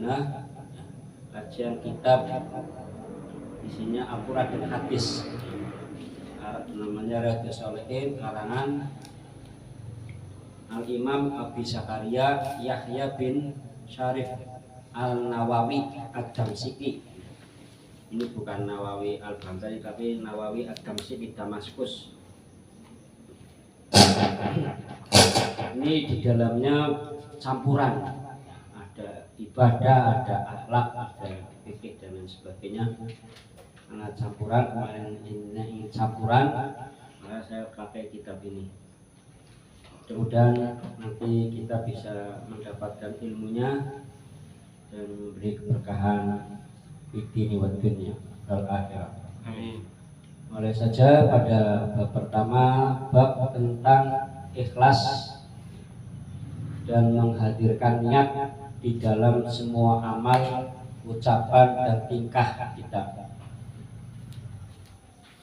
Bayyinah, kajian kitab isinya Al-Quran dan hadis, namanya Riyadhus Shalihin karangan Al-Imam Abi Zakaria Yahya bin Syarif Al-Nawawi Ad-Damsyiki. Ini bukan Nawawi Al-Baghdadi tapi Nawawi Ad-Damsyiki Damaskus. Ini di dalamnya campuran, ada ibadah, ada akhlak, ada fikih dan lain sebagainya. Karena campuran, kemarin ini campuran, maka saya pakai kitab ini. Mudah-mudahan nanti kita bisa mendapatkan ilmunya dan memberi keberkahan di dini wa dunya wal akhirah. Amin. Mulai saja pada bab pertama, bab tentang ikhlas dan menghadirkan niat di dalam semua amal, ucapan dan tingkah kita.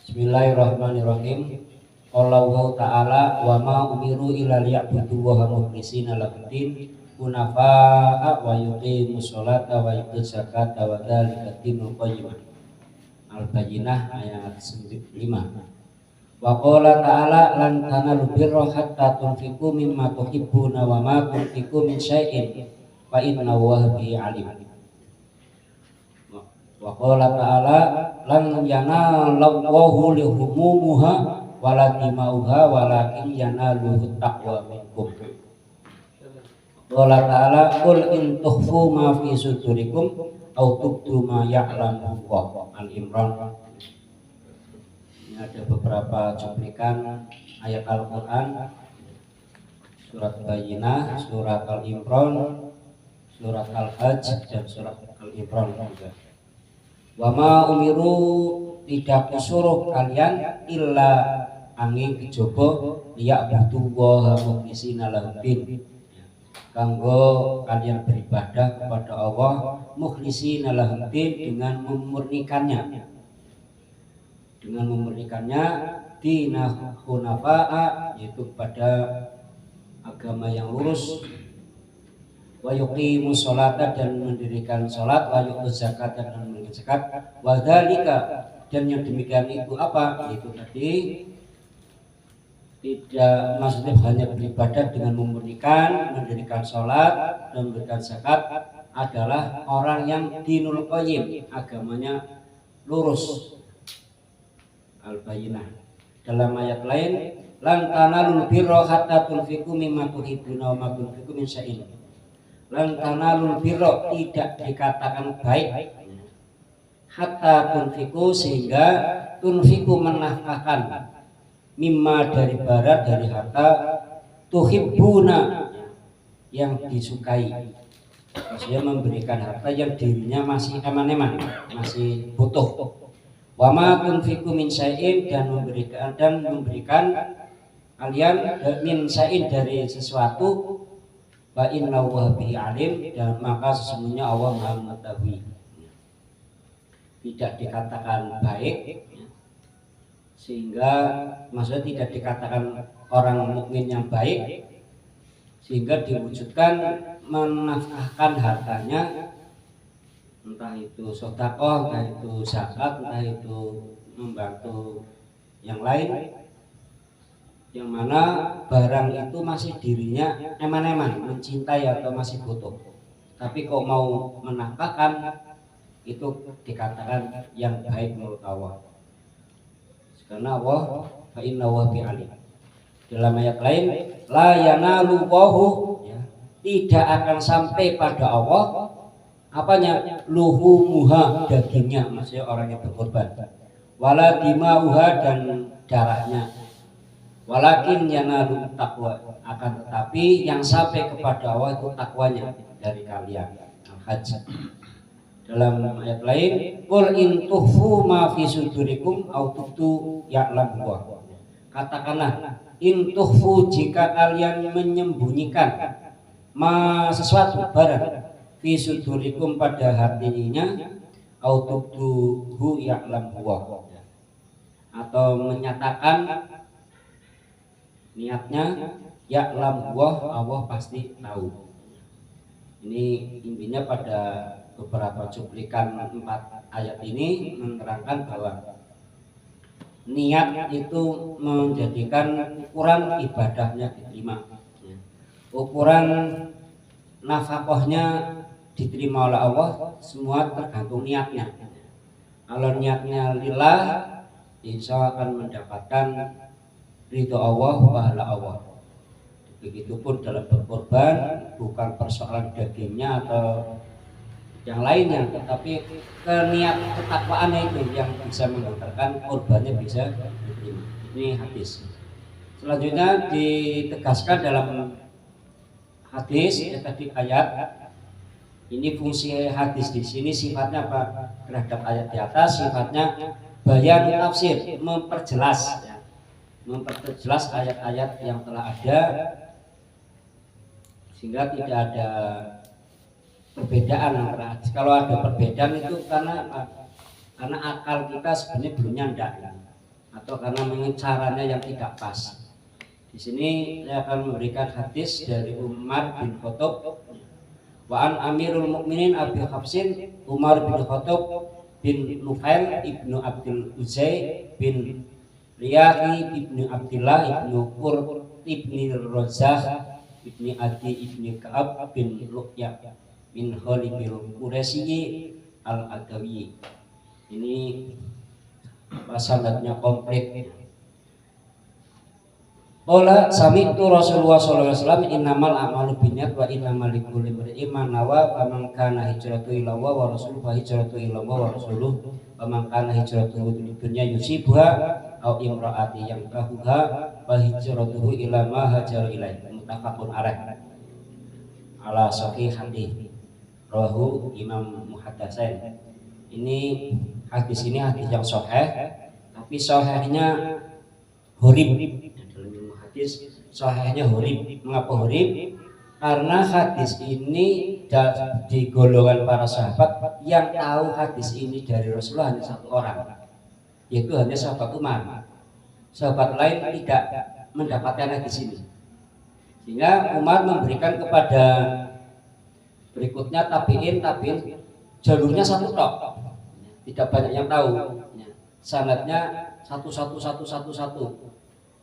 Bismillahirrahmanirrahim. Allah Ta'ala wa ma umiru illa liya'budu wa mukhlishina lahuddin hunafa'a wa yuqimus sholata wa yutuz zakata wa dzalika dinul qayyim. Al-Bayyinah ayat 5. Wa qala ta'ala lan tanalul birra hatta tunfiqu mimma tuhibbuna wa ma tunfiqu min syai'in fa inna Allaha bihi alim. Wa qala ta'ala lan yanallahu lihumumuha wala dimauha walakin yanaluhu taqwa minkum. Qala ta'ala qul in tukhfu ma fi sudurikum aw tubdu ma ya'lamu Allah. Al-Imran. Ini ada beberapa cuplikan ayat Al-Qur'an, surat Bayyinah, surat Al-Imran, surat Al-Hajj dan surat Al-Imran juga. Wa ma umiru, tidak disuruh kalian illa angin kejaba liya'budu wa mukhlishina lahuddin, kanggo kalian beribadah kepada Allah mukhlishina lahuddin, dengan memurnikannya dinah hunafa'a, yaitu pada agama yang lurus, wa yuqimus sholata, dan mendirikan sholat, wa yutuz zakat, dan memberikan zakat, wa dzalika, dan yang demikian itu apa? Itu tadi tidak, maksudnya hanya beribadah dengan memurnikan, mendirikan sholat dan memberikan zakat adalah orang yang dinul qayyim, agamanya lurus. Al-Bayyinah. Dalam ayat lain, lan tanalul birra hatta tunfiqu mimma tuhibbuna wa ma tunfiqu min syai'in. Lan tanalul birra, tidak dikatakan baik, hatta tunfiqu, sehingga tunfiqu menafkahkan, mimma dari barat, dari harta, tuhibbuna yang disukai, maksudnya memberikan harta yang dirinya masih eman-eman, masih butuh. Wa ma tunfiqu min syai'in, dan memberikan kalian min syai'in, dari sesuatu, fa inna Allaha bihi alim, dan maka sesungguhnya Allah Maha mengetahui. Tidak dikatakan baik, sehingga maksudnya tidak dikatakan orang mukmin yang baik, sehingga diwujudkan menafkahkan hartanya, entah itu sedekah, entah itu zakat, entah itu membantu yang lain, yang mana barang itu masih dirinya eman-eman, mencintai atau masih butuh, tapi kok mau menafkahkan, itu dikatakan yang baik menurut Allah. Karena Allah fa inna wa bi alim. Dalam ayat lain, la yanalu wahu, tidak akan sampai pada Allah apanya, luhumuha, dagingnya, maksudnya orang yang berkorban, wala dimauha, dan darahnya, walakin yanalu taqwa, akan tetapi yang sampai kepada Allah itu takwanya dari kalian. Al-Hajj. Dalam ayat lain, qul in tukhfu ma fi sudurikum aw tubdu ya'lamu Allah. Katakanlah, in tukhfu, jika kalian menyembunyikan, ma sesuatu barang, fi sudurikum, pada hatinya, aw tubdu ya'lamu Allah, atau menyatakan niatnya, ya'lamu Allah, Allah pasti tahu. Ini intinya pada beberapa cuplikan 4 ayat ini menerangkan bahwa niat itu menjadikan ukuran ibadahnya diterima, ukuran nafkahnya diterima oleh Allah, semua tergantung niatnya. Kalau niatnya lillah, insya Allah akan mendapatkan ridho Allah, pahala Allah. Begitupun dalam berkorban, bukan persoalan dagingnya atau yang lainnya, tetapi keniat ketakwaannya itu yang bisa menghantarkan korbannya bisa diterima. Ini hadis. Selanjutnya ditegaskan dalam hadis ya, tadi ayat ini fungsi hadis di sini sifatnya apa terhadap ayat di atas, sifatnya bayan tafsir, memperjelas ya, memperjelas ayat-ayat yang telah ada sehingga tidak ada perbedaan antara hadis. Kalau ada perbedaan itu karena akal kita sebenarnya belum nyandak atau karena caranya yang tidak pas. Di sini saya akan memberikan hadis dari Umar bin Khattab. Wa an Amirul Mukminin Abi Hafsin Umar bin Khattab bin Nufail ibnu Abdul Uzay bin Riyahi ibnu Abdullah ibnu Qur ibni Razah ibni Adi ibni Ka'ab bin Luqya bin Khalibil Quraisy al-Adawi. Ini sanadnya komplit. Qala sami'tu Rasulullah sallallahu alaihi wasallam innamal a'malu binniyat wa innamal likulli imrin ma nawa faman kana hijratu ila Allah wa rasuluhu fa hijratu ila Allah wa rasuluhu faman kana hijratuhu lid dunya yusibuha aw imra'ati yankahuha fa hijratuhu ila ma hajara ilaihi muttafaqun alaih ala sahih hadis rawahu Imam Muhaddatsain. Ini hadis yang sahih, tapi sahihnya gharib. Hadis sahihnya gharib. Mengapa gharib? Karena hadis ini di golongan para sahabat yang tahu hadis ini dari Rasulullah hanya 1 orang, yaitu hanya sahabat Umar. Sahabat lain tidak mendapatkan hadis ini, sehingga Umar memberikan kepada berikutnya tabiin jalurnya 1 tok, tidak banyak yang tahu, sanadnya satu.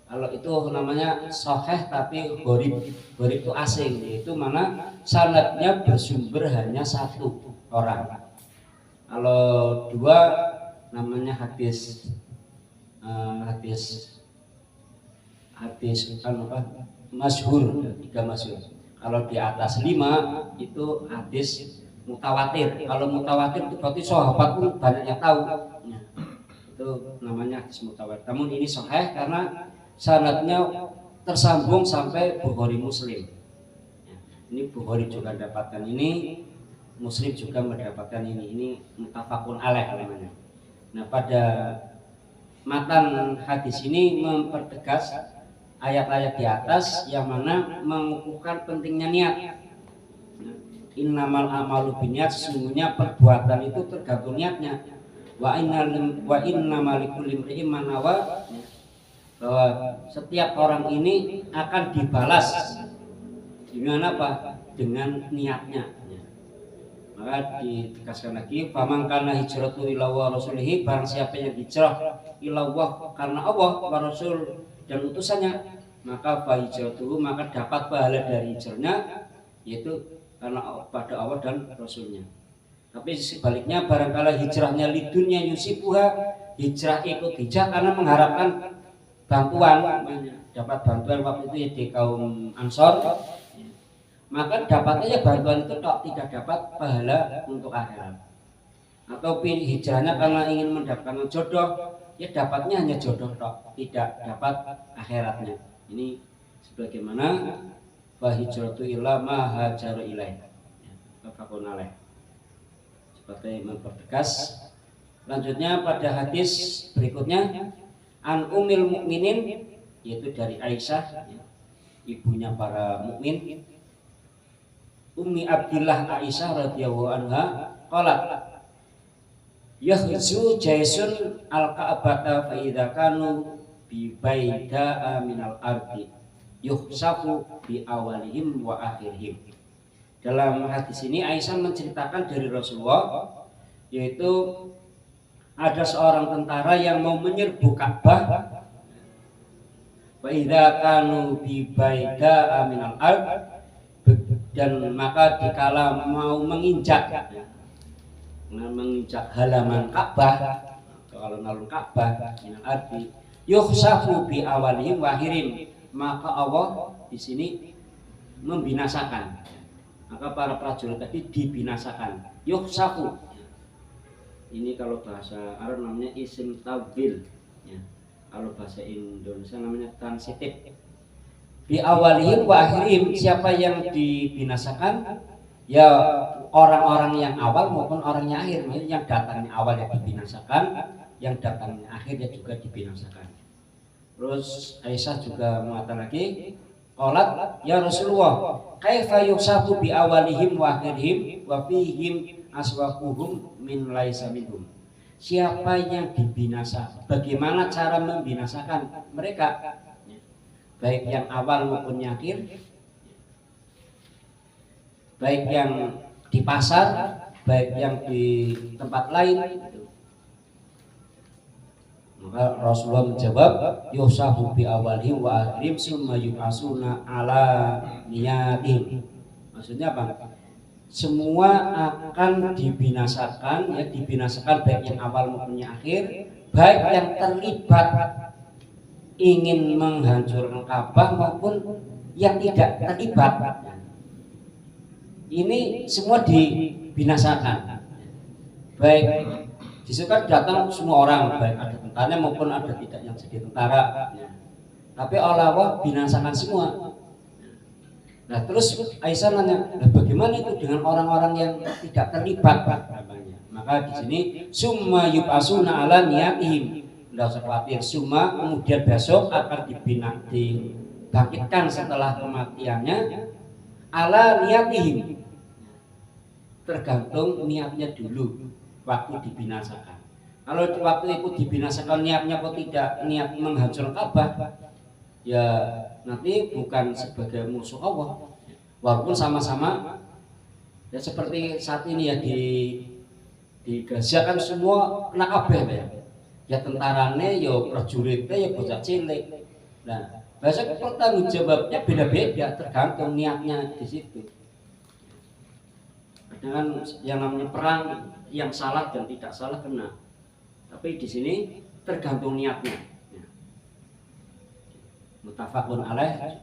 Kalau itu namanya sahih tapi gharib itu asing, yaitu mana sanadnya bersumber hanya 1 orang. Kalau 2 namanya hadis masyhur, 3 masyhur. Kalau di atas 5 itu hadis mutawatir. Kalau mutawatir itu berarti sahabat pun banyak yang tahu. Itu namanya hadis mutawatir. Namun ini sahih karena sanadnya tersambung sampai Bukhari Muslim. Ini Bukhari juga mendapatkan ini, Muslim juga mendapatkan ini. Ini muttafaqun alaih namanya. Nah, pada matan hadis ini mempertegas ayat-ayat di atas yang mana mengukuhkan pentingnya niat. Innamal a'malu binniyat, sesungguhnya perbuatan itu tergantung niatnya. Wa innamal likulli imrin ma nawa, bahwa setiap orang ini akan dibalas dengan apa? Dengan niatnya. Maka ditegaskan lagi, faman kana hijratu ila Allah rasulihi, barang siapa yang hijrah ila Allah karena Allah wa rasul dan utusannya, maka fa hijratuhu, maka dapat pahala dari hijrahnya, yaitu karena pada Allah dan rasulnya. Tapi sebaliknya, barangkali hijrahnya lidunya yusibuha, hijrah ikut hijrah karena mengharapkan bantuan, dapat bantuan waktu itu ya di kaum Ansor, maka dapatnya bantuan itu tidak dapat pahala untuk akhirat. Atau hijrahnya karena ingin mendapatkan jodoh, ya dapatnya hanya jodoh tok, tidak dapat akhiratnya. Ini sebagaimana wa hijratu ila ma hajara ilaih. Tafaqun alaih. Seperti mempertegas. Selanjutnya pada hadis berikutnya, an Ummil Mukminin, yaitu dari Aisyah, ibunya para mukmin, Ummi Abdillah Aisyah radhiyallahu anha, qalat yahzu jaisun al-ka'bata fa idza kanu bi baida'a minal ardi yuhsafu bi awalihim wa akhirihim. Dalam hadis ini Aisyah menceritakan dari Rasulullah, yaitu ada seorang tentara yang mau menyerbu Ka'bah. Wa idza kanu bi baida minal ard, dan maka dikala mau menginjak halaman Ka'bah, kalau nalun Ka'bah minal ardi, yukhsafu bi awalihim wa akhirim, maka Allah di sini membinasakan. Maka para prajurit tadi dibinasakan. Yukhsafu. Ini kalau bahasa Arab namanya isim tabdil. Ya. Kalau bahasa Indonesia namanya transitif. Di awalihim wa akhirim, siapa yang dibinasakan? Ya orang-orang yang awal maupun orang yang akhir. Maksudnya yang datangnya awal ya dibinasakan, yang datangnya akhir ya juga dibinasakan. Terus Aisyah juga mengatakan lagi, qalat ya Rasulullah, kaifa yusafu bi awalihim wa akhirihim wa fihim aswaquhum min laisa minhum. Siapa yang dibinasakan? Bagaimana cara membinasakan mereka? Baik yang awal maupun yang akhir, baik yang di pasar, baik yang di tempat lain. Maka Rasulullah menjawab, yusafu bi awalihim wa akhirihim summa yub'asuna ala niyatihim. Maksudnya apa? Semua akan dibinasakan, ya dibinasakan baik yang awal maupun yang akhir, baik yang terlibat ingin menghancurkan Ka'bah maupun yang tidak terlibat. Ini semua dibinasakan. Baik disukai datang semua orang, baik ada tentaranya maupun ada tidak yang jadi tentara. Tapi Allah binasakan semua. Nah terus Aisyah nanya, bagaimana itu dengan orang-orang yang tidak terlibat? Maka di sini summa yub'asuna ala niyatihim. Tidak usah khawatir, summa kemudian besok akan dibangkitkan setelah kematiannya ala niyatihim. Tergantung niatnya dulu waktu dibinasakan. Kalau waktu itu dibinasakan niatnya kok tidak niat menghancurkan Ka'bah, ya nanti bukan sebagai musuh Allah. Walaupun sama-sama ya seperti saat ini ya di Gaza kan semua kena kabeh ya. Ya tentaranya, ya prajuritnya, ya bocah cilik. Nah, bahasa pertanggung jawabnya beda-beda tergantung niatnya di situ. Dengan yang namanya perang, yang salah dan tidak salah kena. Tapi di sini tergantung niatnya. Muttafaqun alaih.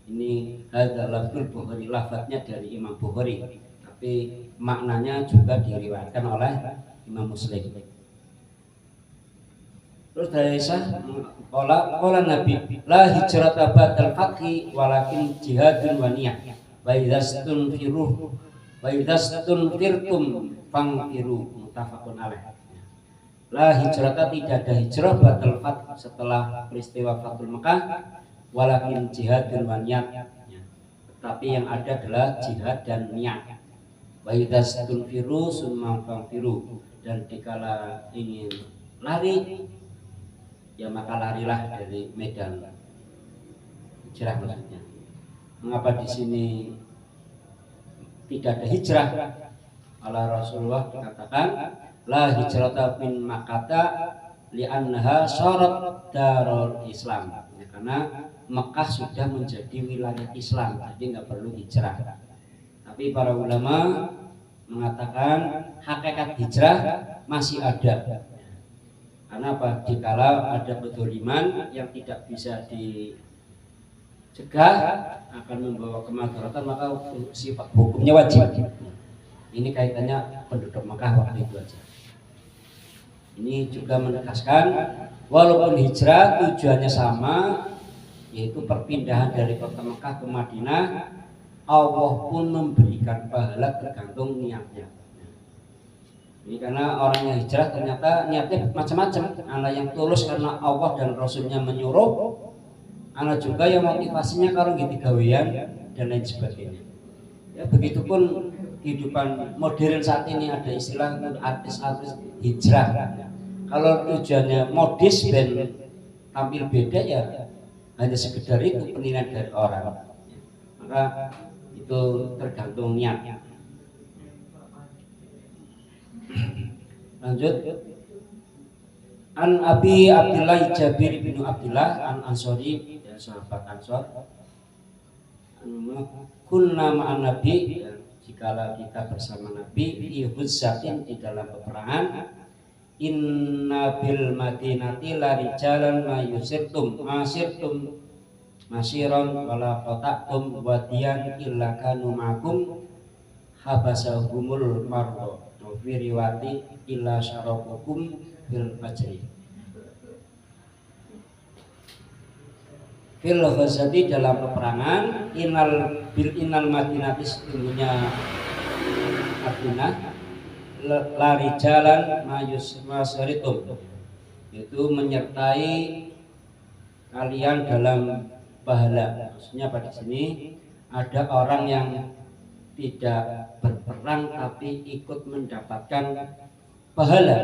Ini hadza lafzul Bukhari, lafadznya dari Imam Bukhari, tapi maknanya juga diriwayatkan oleh Imam Muslim. Terus dari Aisyah qala Nabi la hijrata ba'dal fathi walakin jihadun wa niyah wa idzastunfirtum fangfiru. Muttafaqun alaih. La hijrata, tidak ada hijrah ba'dal fath, setelah peristiwa Fathul Mekah, walakin jihadun wa niyah, tetapi yang ada adalah jihad dan niat. Wa idzastunfiru summa fangfiru, dan dikala ingin lari ya maka larilah dari medan hijrah. Maksudnya mengapa di sini tidak ada hijrah? Allah Rasulullah dikatakan la hijrata min Makkah li'annaha syarat darul Islam, ya, karena Mekah sudah menjadi wilayah Islam, jadi nggak perlu hijrah. Tapi para ulama mengatakan hakikat hijrah masih ada. Karena apa? Dikala ada kedzaliman yang tidak bisa dicegah akan membawa kemadaratan, maka sifat hukumnya wajib. Ini kaitannya penduduk Mekah waktu itu aja. Ini juga menegaskan walaupun hijrah tujuannya sama, yaitu perpindahan dari kota Mekah ke Madinah, Allah pun memberikan pahala tergantung niatnya. Ini karena orang yang hijrah ternyata niatnya macam-macam. Ada yang tulus karena Allah dan Rasulnya menyuruh, ada juga yang motivasinya kalau gitu gawean dan lain sebagainya. Ya begitupun kehidupan modern saat ini, ada istilah artis-artis hijrah. Kalau tujuannya modis dan tampil beda, ya hanya sekedar itu penilaian dari orang. Maka itu itu tergantung niat. Lanjut. An Abi Abdullah Jabir bin Abdullah an Ansori, ya, sahabat Ansor. Kunna ma'an Nabi, ya, jikalau kita bersama Nabi fi huzzatin, di dalam peperangan. Inna bil madinati la rijalan ma yusirtum masirtum masiron wala qata'tum wadiyan illa kanu ma'akum habasahumul mardo fi riwati illa syarakukum fil fajri. Fil ghazati, dalam peperangan. Inal madinati, sesungguhnya Madinah, lari jalan masaritum, itu menyertai kalian dalam pahala. Maksudnya pada sini ada orang yang tidak berperang tapi ikut mendapatkan pahala,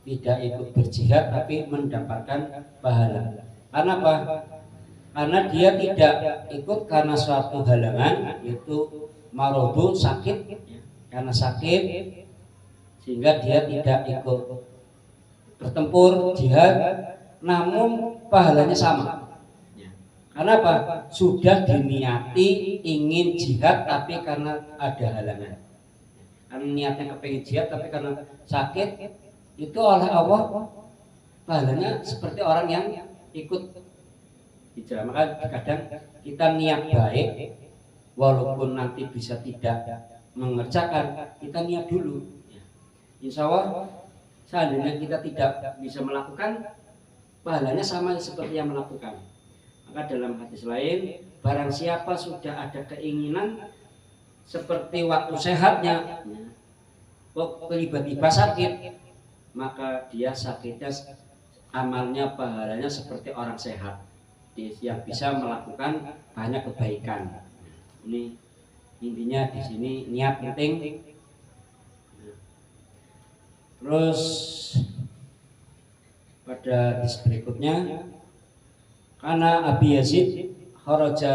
tidak ikut berjihad tapi mendapatkan pahala. Karena apa? Karena dia tidak ikut karena suatu halangan, yaitu marodu, sakit, karena sakit sehingga dia tidak ikut bertempur jihad, namun pahalanya sama. Karena apa? Sudah diniati ingin jihad tapi karena ada halangan. Karena niatnya kepengen jihad tapi karena sakit, itu oleh Allah pahalanya seperti orang yang ikut hijrah. Maka kadang kita niat baik, walaupun nanti bisa tidak mengerjakan, kita niat dulu. Insya Allah seandainya kita tidak bisa melakukan, pahalanya sama seperti yang melakukan. Maka dalam hadis lain, barang siapa sudah ada keinginan seperti waktu sehatnya, kok tiba-tiba sakit, maka dia sakitnya, amalnya, pahalanya seperti orang sehat yang bisa melakukan banyak kebaikan. Ini intinya di sini, niat penting. Terus pada hadis berikutnya, karena Abi Yazid kharaja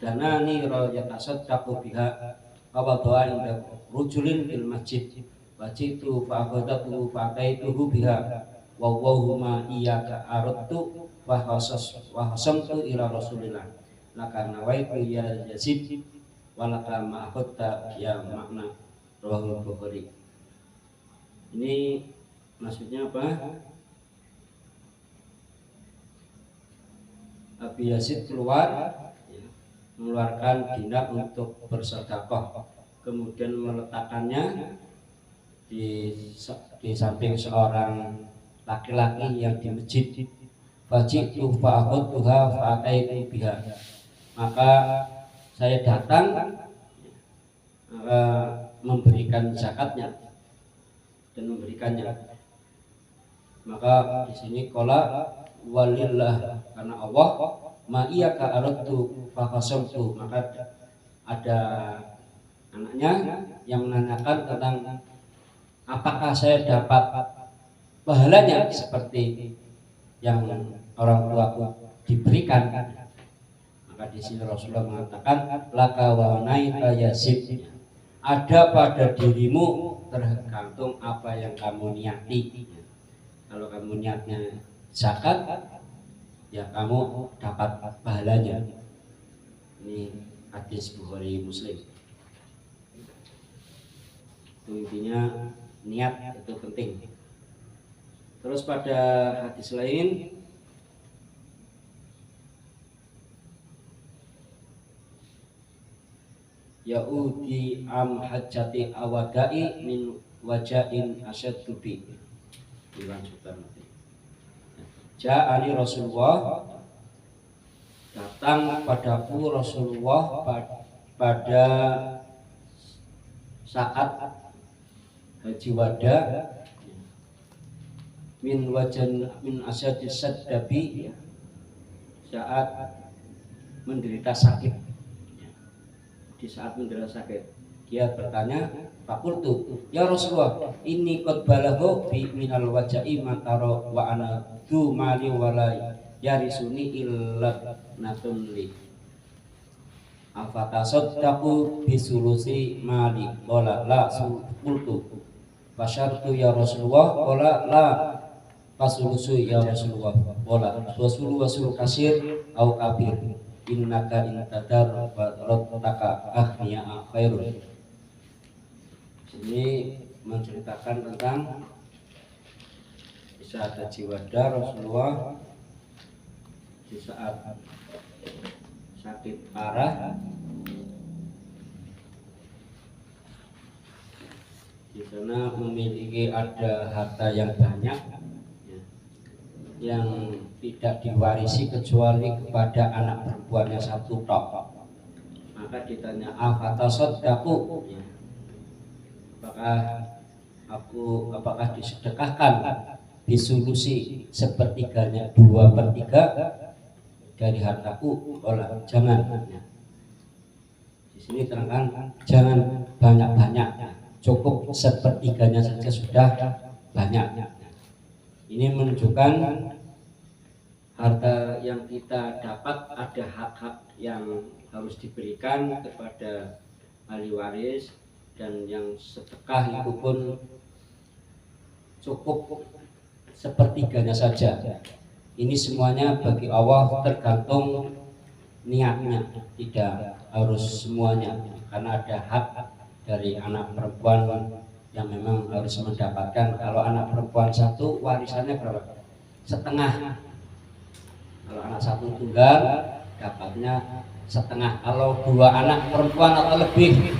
danani yatasaddaqu biha wa doa inda rujulin fil masjid wajitu fa akhadatu fa ataituhu biha wa wahuma iyyaka aradtu wa hasamtu ila Rasulillah laka nawaitu ya Yazid wa laka ma akhadta ya makna rawahul Bukhari. Ini maksudnya apa? Abi Yazid keluar, mengeluarkan dinar untuk bersedekah, kemudian meletakkannya di samping seorang laki-laki yang di masjid. Fajitu fa'akhudtuha fa'ataitu biha. Maka saya datang memberikan zakatnya dan memberikannya. Maka di sini qala walillah, karena Allah ma iyyaka aradtu fa qasamtu. Maka ada anaknya yang menanyakan tentang apakah saya dapat pahalanya seperti yang orang tuaku diberikan. Maka di sini Rasulullah mengatakan laka wa naita Yazid, ada pada dirimu tergantung apa yang kamu niati. Kalau kamu niatnya zakat, ya kamu dapat pahalanya. Ini hadis Bukhari Muslim. Itu intinya, niat itu penting. Terus pada hadis lain, Ya'udi am hajjati awadai min wajain asyaddu bi. Dilanjutkan nanti. Ja'ani Rasulullah, datang padaku Rasulullah pada saat haji wada, min asyaddi saddabi, saat menderita sakit. Di saat menderita sakit, dia bertanya, fakultu ya Rasulullah, ini qad balagha bi minal waja'i mataro wa ana du mali wala yarisuni illa natun li afatasaddaqu bisulusi mali qala la qultu fasyartu ya Rasulullah qala la fasulusu ya Rasulullah qala wasul kasir au kabir innaka intadar rabbaka akhniya khairun. Ini menceritakan tentang kisah Haji Wada Rasulullah di saat sakit parah. Di sana memiliki ada harta yang banyak yang tidak diwarisi kecuali kepada anak perempuannya satu tok. Maka ditanya afatasaddaqu, apakah disedekahkan disolusi sepertiganya, 2/3 dari hartaku? Olah, jangan. Di sini terangkan jangan banyak-banyak, cukup sepertiganya saja sudah banyak. Ini menunjukkan harta yang kita dapat ada hak-hak yang harus diberikan kepada ahli waris, dan yang sedekah itu pun cukup sepertiganya saja. Ini semuanya bagi Allah, tergantung niatnya, tidak harus semuanya, karena ada hak dari anak perempuan yang memang harus mendapatkan. Kalau anak perempuan satu warisannya berapa? Setengah. Kalau anak satu tunggal dapatnya setengah. Kalau 2 anak perempuan atau lebih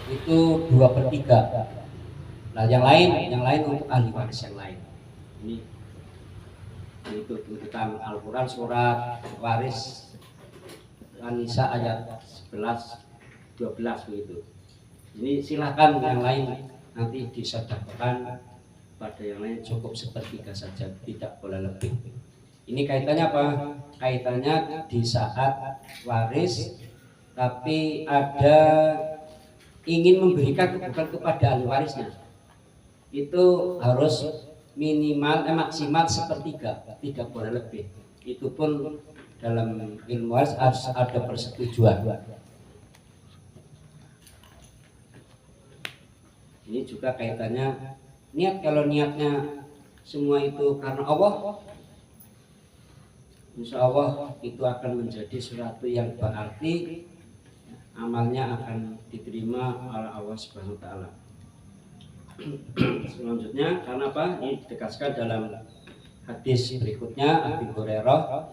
itu 2/3. Nah yang lain untuk ahli waris yang lain. Ini itu tuntutan Al-Quran surat waris An-Nisa ayat 11-12 begitu. Ini silahkan yang lain nanti disedekahkan pada yang lain, cukup sepertiga saja, tidak boleh lebih. Ini kaitannya apa? Kaitannya di saat waris tapi ada ingin memberikan bukan kepada ahli warisnya, itu harus minimal maksimal sepertiga, tidak boleh lebih. Itu pun dalam ilmu waris harus ada persetujuan. Ini juga kaitannya niat. Kalau niatnya semua itu karena Allah, insya Allah itu akan menjadi sesuatu yang berarti, amalnya akan diterima oleh Allah Subhanahu wa taala. Selanjutnya, karena apa? Ini ditegaskan dalam hadis berikutnya, Abi Hurairah,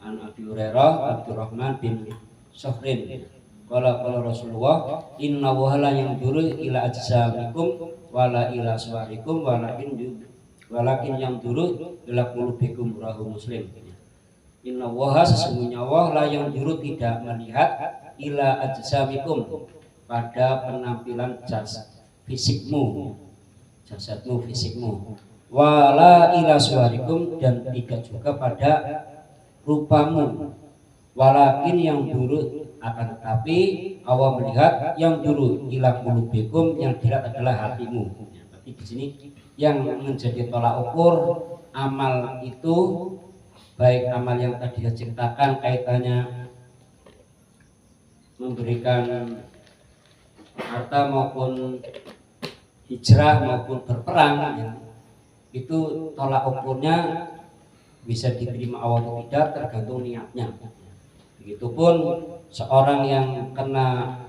Abdurrahman bin Syahrin, qala Rasulullah, inna wahala yang duru ila ajsamikum wala ila suwarikum walakin yang duru ila qulubikum, rawahu Muslim. Inna waha, sesungguhnya Allah la yang duru tidak melihat ila ajsamikum, pada penampilan fisikmu, jasadmu, fisikmu, wala ila suwarikum, dan tidak juga pada rupamu, walakin yang duru, akan tetapi Allah melihat yang dulu ila qulubikum, yang dilihat adalah hatimu. Tapi di sini yang menjadi tolak ukur amal itu, baik amal yang tadi saya ceritakan kaitannya memberikan harta maupun hijrah maupun berperang, itu tolak ukurnya bisa diterima Allah atau tidak tergantung niatnya. Begitupun seorang yang kena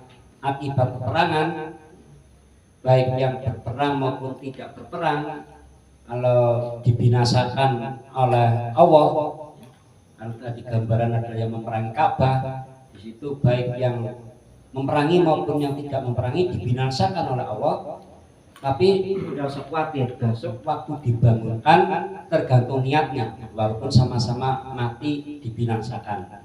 akibat peperangan, baik yang berperang maupun tidak berperang, kalau dibinasakan oleh Allah, kalau tadi gambaran ada yang memerangi Ka'bah, di situ baik yang memerangi maupun yang tidak memerangi dibinasakan oleh Allah. Tapi tidak usah khawatir, besok waktu dibangunkan tergantung niatnya, walaupun sama-sama mati dibinasakan.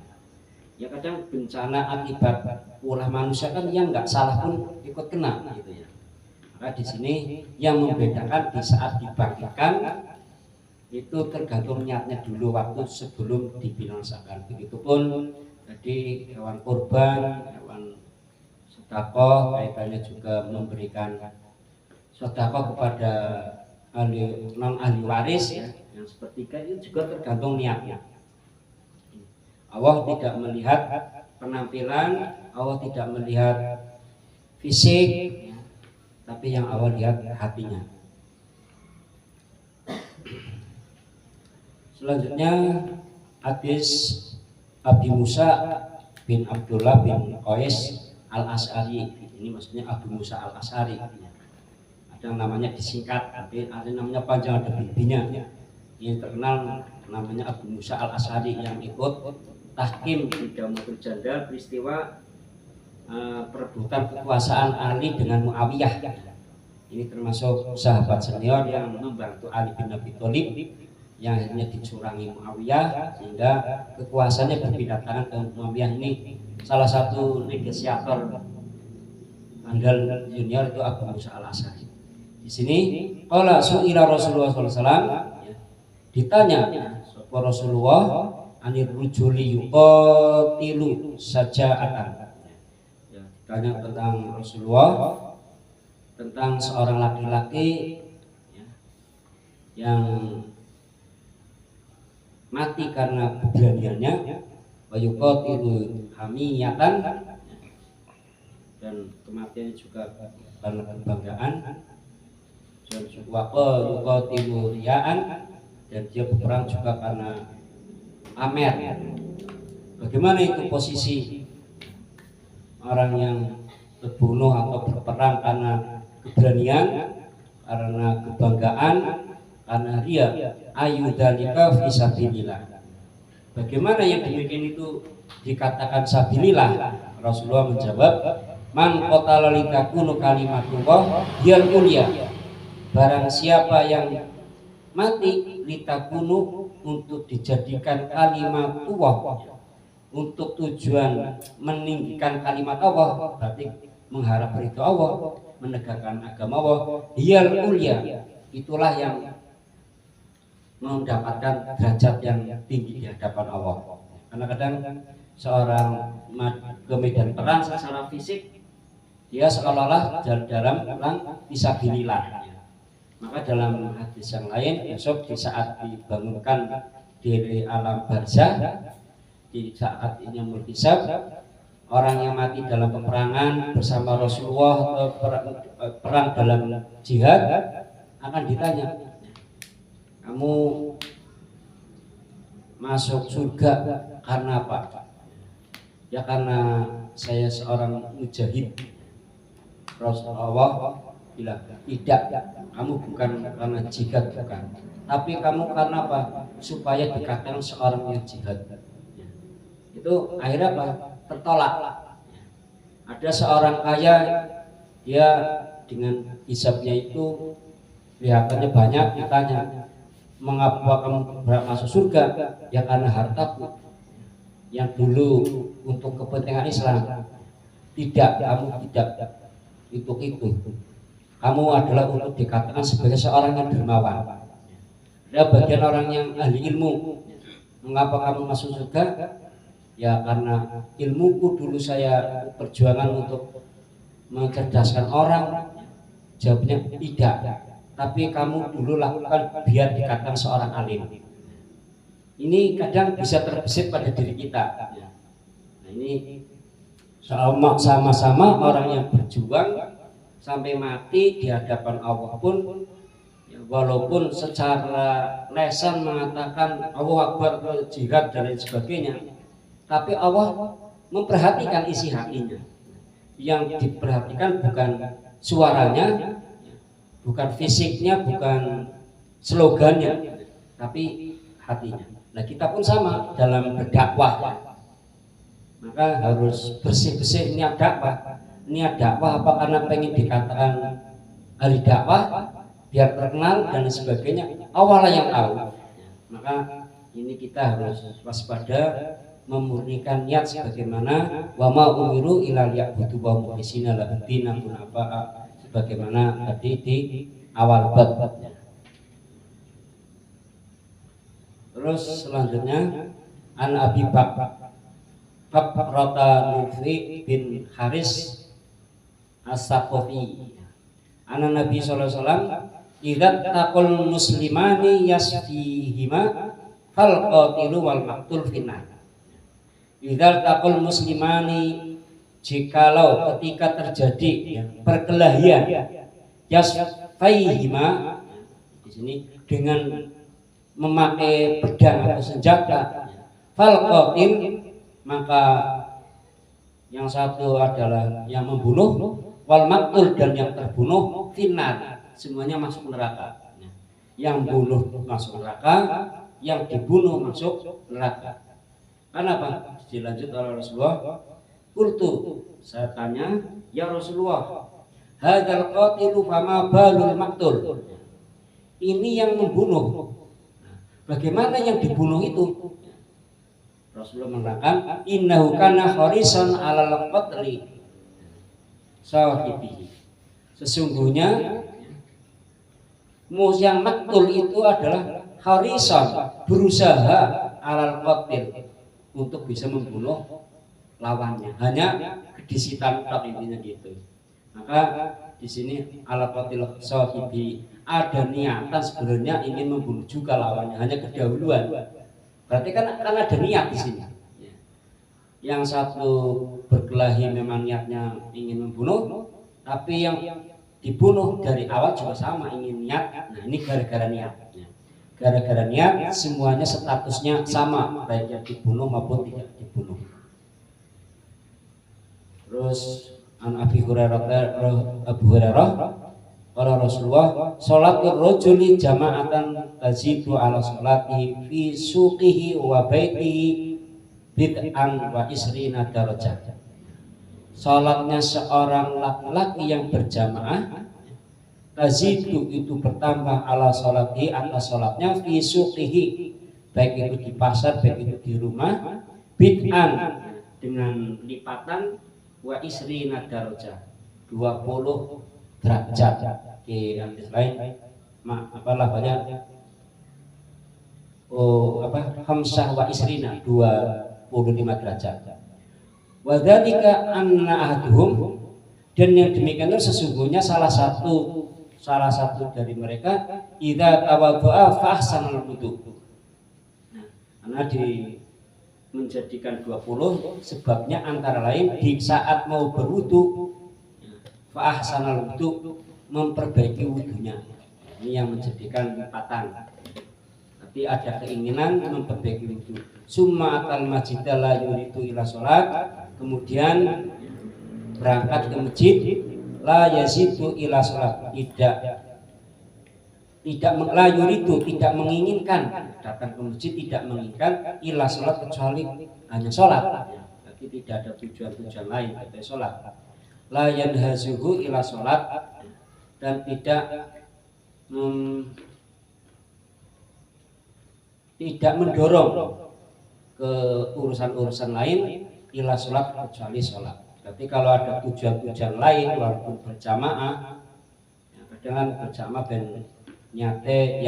Ya kadang bencana akibat ulah manusia kan yang nggak salah pun ikut kena gitu ya. Maka di sini yang membedakan di saat dibangkitkan itu tergantung niatnya dulu waktu sebelum dibinasakan. Begitupun jadi hewan kurban, hewan sedekah, kaitannya juga memberikan sedekah kepada non ahli waris ya, yang sepertiga itu juga tergantung niatnya. Allah tidak melihat penampilan, Allah tidak melihat fisik, ya, tapi yang Allah lihat hatinya. Selanjutnya hadis Abi Musa bin Abdullah bin Qais Al-Asy'ari. Ini maksudnya Abu Musa Al-Asy'ari. Ada yang namanya disingkat, tapi ada namanya panjang, ada bibinya. Yang terkenal namanya Abu Musa Al-Asy'ari yang ikut tahkim di Daumatul Jandal peristiwa perebutan kekuasaan Ali dengan Muawiyah. Ini termasuk sahabat senior yang membantu Ali bin Abi Thalib yang akhirnya dicurangi Muawiyah sehingga kekuasaannya berpindah tangan ke Muawiyah. Ini salah satu negosiator andal junior itu Abu Musa Al-Asy'ari. Di sini qala su'ila Rasulullah SAW, ditanya Rasulullah anir rujuli yuqatilu saja'atan. Ya, ditanya tentang Rasulullah tentang seorang laki-laki ya, yang mati karena keberaniannya, wa yuqatilu hamiyatan, dan kematian juga karena kebanggaan, dan yuqatilu riyaan, dan dia berperang juga karena pamer. Bagaimana itu posisi orang yang terbunuh atau berperang karena keberanian, karena kebanggaan, karena ria? Ayyudzalika fi sabilillah. Bagaimana yang demikian itu dikatakan sabilillah? Rasulullah menjawab, man qatala litakunu kalimatullah hiyal ulya. Barang siapa yang mati litakunu, untuk dijadikan kalimatullah, untuk tujuan meninggikan kalimat Allah, berarti mengharap ridho Allah, menegakkan agama Allah, hiyal ulya, itulah yang mendapatkan derajat yang tinggi di hadapan Allah. Karena kadang seorang ke medan perang secara fisik dia seolah-olah dalam perang fisabilillah. Maka dalam hadis yang lain, besok di saat dibangunkan dari alam barzah, di saat ini mulkisab, orang yang mati dalam peperangan bersama Rasulullah atau perang dalam jihad akan ditanya, kamu masuk surga karena apa? Ya karena saya seorang mujahid. Rasulullah bilang, tidak, kamu bukan karena jihad, bukan, tapi kamu karena apa? Supaya dikatakan seorang yang jihad. Itu akhirnya apa? Tertolak. Ada seorang kaya, dia dengan hisabnya itu kelihatannya banyak, ditanya, mengapa kamu masuk surga? Ya karena hartaku yang dulu untuk kepentingan Islam. Tidak, kamu tidak itu. Kamu adalah untuk dikatakan sebagai seorang yang dermawan. Ada bagian orang yang ahli ilmu. Mengapa kamu masuk surga? Ya karena ilmuku dulu saya perjuangan untuk mencerdaskan orang. Jawabnya tidak, tapi kamu dulu lakukan biar dikatakan seorang alim. Ini kadang bisa terbesit pada diri kita. Nah, ini sama-sama orang yang berjuang sampai mati di hadapan Allah pun, ya, walaupun secara lesan mengatakan Allah Akbar, jihad dan lain sebagainya, tapi Allah memperhatikan isi hatinya. Yang diperhatikan bukan suaranya, bukan fisiknya, bukan slogannya, tapi hatinya. Nah kita pun sama dalam berdakwah, maka harus bersih-bersih niat dakwah. Niat dakwah apa karena pengen dikatakan ahli dakwah, biar terkenal dan sebagainya, Allah yang tahu. Maka ini kita harus waspada, memurnikan niat sebagaimana wa ma umiru ila liya'budu wa mukhlisina lahu dinan hunafa, sebagaimana tadi di awal bab. Terus selanjutnya an Abi Bakrata Nufi bin Haris As-Saqafi anna Nabi sallallahu alaihi wasallam idza taqul muslimani yasfihima fal qatilu wal maqtul finnar. Idza taqul muslimani jikalau ketika terjadi perkelahian yasfaihima, di sini dengan memakai pedang atau senjata, fal qatil, maka yang satu adalah yang membunuh, wal maktul, dan yang terbunuh finnar, semuanya masuk neraka. Yang bunuh masuk neraka, yang dibunuh masuk neraka. Kenapa? Dilanjut oleh Rasulullah, qultu, saya tanya, ya Rasulullah, hadzal qatilu fama balul maktul, ini yang membunuh, bagaimana yang dibunuh itu? Rasulullah mengatakan, innahu kana kharisan alal qatli sahibihi, sesungguhnya yang maktul itu adalah kharisan, berusaha alal qatil, untuk bisa membunuh lawannya, hanya kedisitan tak, intinya gitu. Maka di sini alal qatil sahibi, ada niatan sebenarnya ingin membunuh juga lawannya, hanya kedahuluan. Berarti kan ada niat di sini. Yang satu berkelahi memang niatnya ingin membunuh, tapi yang dibunuh dari awal juga sama, ingin niat. Nah, ini gara-gara niat. Gara-gara niat semuanya statusnya sama, baik yang dibunuh maupun tidak dibunuh. Terus an Abi Hurairah, qala Rasulullah, sholatul rajuli jama'atan tazidu ala sholati fi suqihi wa baitihi bid'an wa isrina darajah. Sholatnya seorang laki-laki yang berjamaah, tazidu itu bertambah ala sholati, atas sholatnya, fi suqihi, baik itu di pasar, baik itu di rumah, bid'an, dengan lipatan, wa isrina darajah, 20 derajat. Di hadis lain apalah banyak khamsah wa isrina, 25 derajat. Wa dzalika anna ahaduhum, dan yang demikian itu sesungguhnya salah satu dari mereka idza tawaddu'a fa ahsanal wudu. Karena menjadikan 20 sebabnya antara lain di saat mau berwudu, fa ahsanal wudu, memperbaiki wudunya. Ini yang menjadikan lipatan. Tapi ada keinginan memperbaiki wudu. Summa atal masjidah la yuridu ila sholat, kemudian berangkat ke masjid, la yazidu ila sholat, tidak la yuridu, tidak menginginkan, datang ke masjid tidak menginginkan ila sholat, kecuali hanya sholat. Tapi tidak ada tujuan-tujuan lain kecuali sholat. La yanhazuhu ila sholat, dan tidak mendorong ke urusan-urusan lain ila sholat, kecuali sholat. Tapi kalau ada tujuan-tujuan lain walaupun berjamaah, kadang kan berjamaah ben nyate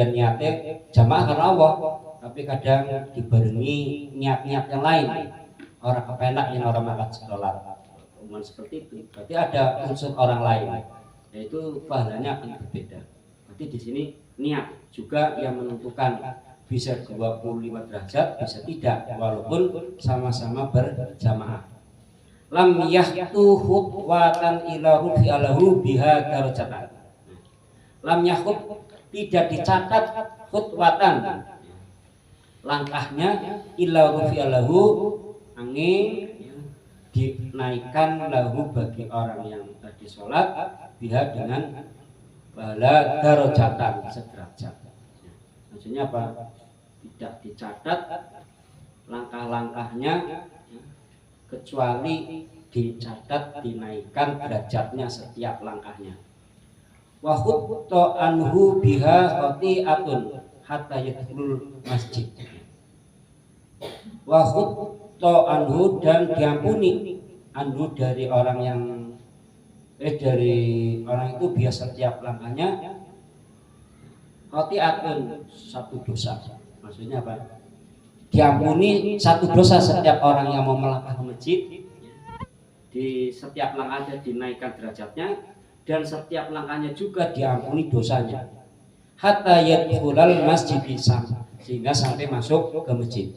jamaah karena Allah, tapi kadang dibarengi niat-niat yang lain, orang kepenak yang orang makan sholat, umum seperti itu. Berarti ada unsur orang lain, yaitu pahalanya akan berbeda. Berarti di sini niat juga yang menentukan, bisa 25 derajat, bisa tidak, walaupun sama-sama berjamaah. Lam yahtu khutwatan ila rufi'alahu biha darajatan. Lam yahut, tidak dicatat khutwatan, langkahnya, ila rufi'alahu, angin dinaikkan lahu bagi orang yang tadi sholat, biha dengan pahala darajatan, sederajat. Maksudnya apa? Tidak dicatat langkah-langkahnya, kecuali dicatat dinaikkan derajatnya setiap langkahnya. Wa khutta anhu biha khati'atun hatta yadkhulul masjid. Wa khutta anhu, dan diampuni anhu dari orang yang dari orang itu biasa setiap langkahnya khati'atun, satu dosa. Maksudnya apa? Diampuni satu dosa setiap orang yang mau melangkah ke masjid, di setiap langkahnya dinaikkan derajatnya, dan setiap langkahnya juga diampuni dosanya. Hatta yadkhulal masjid, sehingga sampai masuk ke masjid.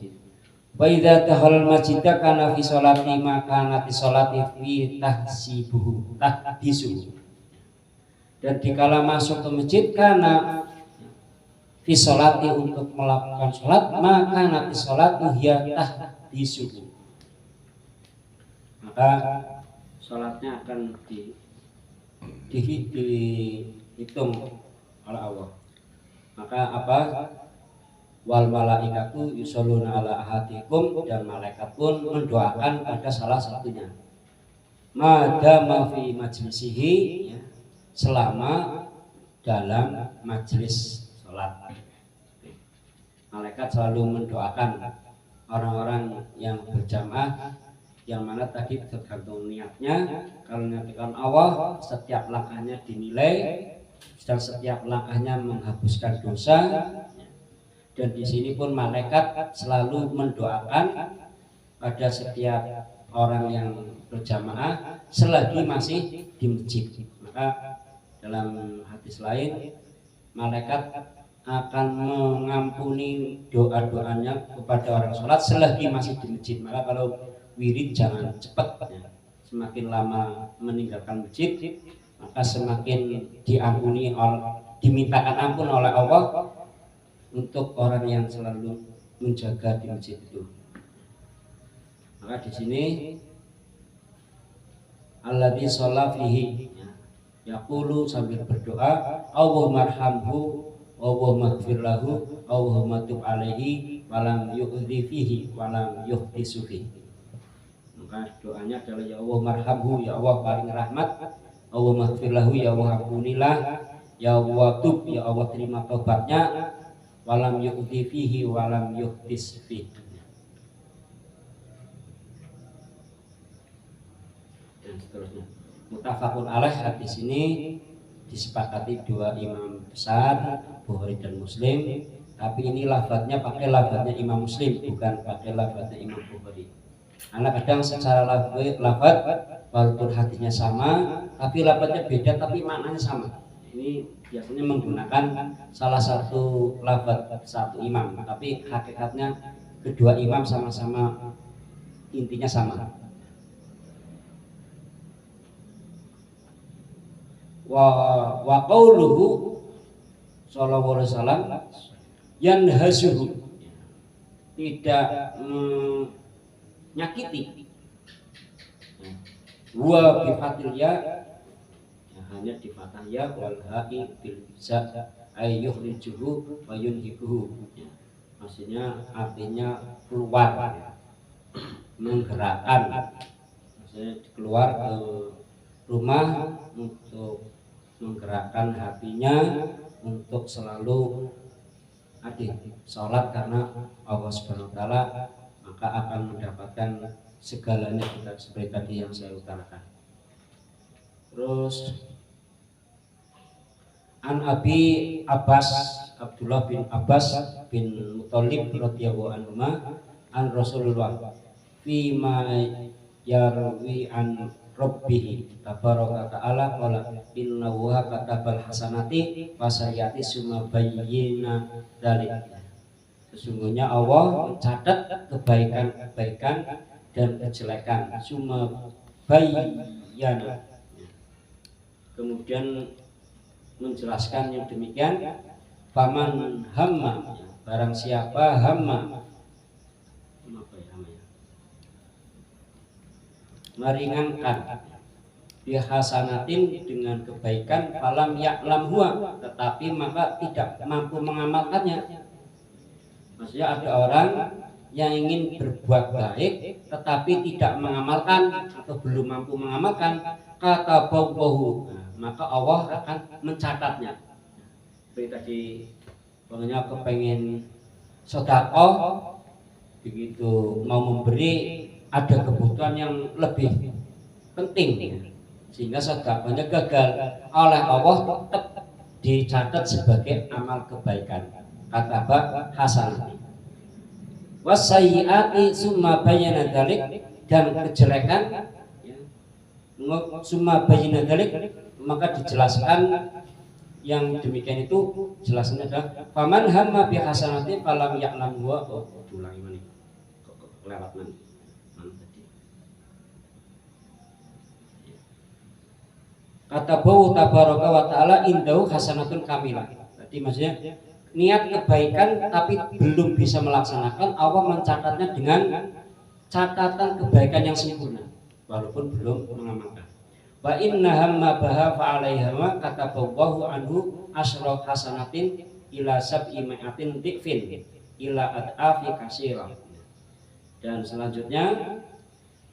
Wa idza tahal masjida kana fi sholati maka nati sholati fi tahsibuhu tahdisu. Dan dikala masuk ke masjid karena fi sholati untuk melakukan sholat maka nati sholatu hiya tahdisu. Maka sholatnya akan dihitung oleh Allah. Maka apa? Wal malaikatu yusholluna ala ahadikum, dan malaikat pun mendoakan pada salah satunya. Madama fi majlisihi, selama dalam majlis sholat. Malaikat selalu mendoakan orang-orang yang berjamaah, yang mana tadi tergantung niatnya. Kalau niatkan Allah, setiap langkahnya dinilai dan setiap langkahnya menghapuskan dosa. Dan di sini pun malaikat selalu mendoakan pada setiap orang yang berjamaah selagi masih di masjid. Maka dalam hadis lain, malaikat akan mengampuni doa-doanya kepada orang sholat selagi masih di masjid. Maka kalau wirid jangan cepat, semakin lama meninggalkan masjid maka semakin diampuni, dimintakan ampun oleh Allah untuk orang yang selalu menjaga di masjid itu. Maka di sini alladzi shalla fihi, yaqulu sambil berdoa, Allahumma arhamhu, Allahumma ighfir lahu, Allahumma tub alaihi walam yu'dhi fihi walam yuhdisu fihi. Maka doanya adalah ya Allah marhamhu, ya Allah paling rahmat, Allahumma ighfir lahu, ya Allah ampunilah, ya Allah tub, ya Allah terima taubatnya, walam yu'ti fihi walam yuhdis fihi. Dan seterusnya. Muttafaqun alaih, hadis ini disepakati dua imam besar, Bukhari dan Muslim. Tapi ini lafadznya pakai lafadznya Imam Muslim, bukan pakai lafadznya Imam Bukhari. Karena kadang secara lafadz walaupun hadisnya sama, tapi lafadznya beda tapi maknanya sama. Ini biasanya menggunakan salah satu lafadz satu imam, tapi hakikatnya kedua imam sama-sama intinya sama. Wa qauluhu sallallahu alaihi wasallam yanhasuhu, tidak menyakiti. Wa bi fathil ya, hanya di fathah ya, wal ha'i bil za ayyuhrijuhu wa yunhibuhu. Maksudnya artinya keluar, menggerakkan. Maksudnya keluar ke rumah untuk menggerakkan hatinya untuk selalu sholat karena Allah Subhanahu wa taala, maka akan mendapatkan segalanya seperti tadi yang saya utarakan. Terus An Abi Abbas Abdullah bin Abbas bin Muthalib radhiyallahu anhu an Rasulullah fi ma yarwi an Rabbihi tabaraka ta'ala qala innahu katabal hasanati fasayati summa bayyina dzalik. Sesungguhnya Allah mencatat kebaikan-kebaikan dan kejelekan, summa bayyana, kemudian menjelaskan yang demikian. Faman hamma, barang siapa hamma, meringankan bihasanatin dengan kebaikan, falam ya'lam huwa, tetapi maka tidak mampu mengamalkannya. Maksudnya ada orang yang ingin berbuat baik tetapi tidak mengamalkan atau belum mampu mengamalkan, kata bawahu, maka Allah akan mencatatnya. Seperti tadi, pokoknya kepengen sedekah, begitu mau memberi ada kebutuhan yang lebih penting, sehingga sedekahnya gagal, oleh Allah tetap dicatat sebagai amal kebaikan, kata hasanah. Wasayyiati summa bayyana dzalik, dan kejelekan summa bayyana dzalik, maka dijelaskan yang demikian itu. Jelasnya adalah faman hamma bi hasanati falam ya'lam huwa, kelewat tadi. Kata bau tabaraka wa ta'ala indahu hasanatun kamilah. Jadi maksudnya niat kebaikan tapi belum bisa melaksanakan, Allah mencatatnya dengan catatan kebaikan yang sempurna walaupun belum mengamalkan. Wa inna hamma baha fa'alaihama kata bawahu anhu asyraf hasanatin ila sab'i ma'atin dikfin ila ad'afi kasirah. Dan selanjutnya